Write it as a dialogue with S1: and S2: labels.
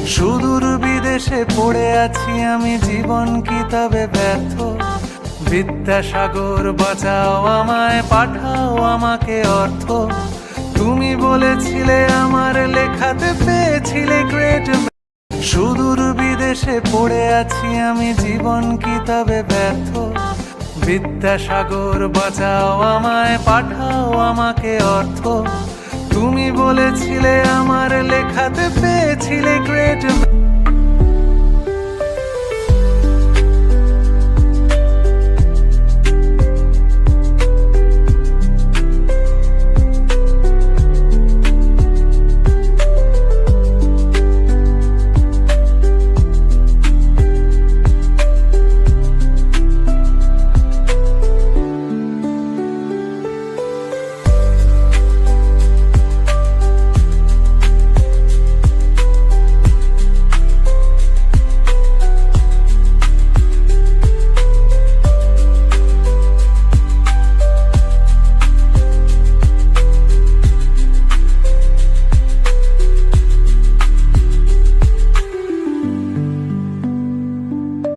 S1: সুদূর বিদেশে পড়ে আছি আমি, জীবন কি তবে ব্যর্থ? বিদ্যাসাগর বাঁচাও আমায়, পাঠাও আমাকে অর্থ। তুমি বলেছিলে আমার লেখাতে পেয়েছিলে গ্রেট। সুদূর বিদেশে পড়ে আছি আমি, জীবন কি তবে ব্যর্থ? বিদ্যাসাগর বাঁচাও আমায়, পাঠাও আমাকে অর্থ। তুমি বলেছিলে আমার লেখাতে পেয়েছিলে গ্রেট।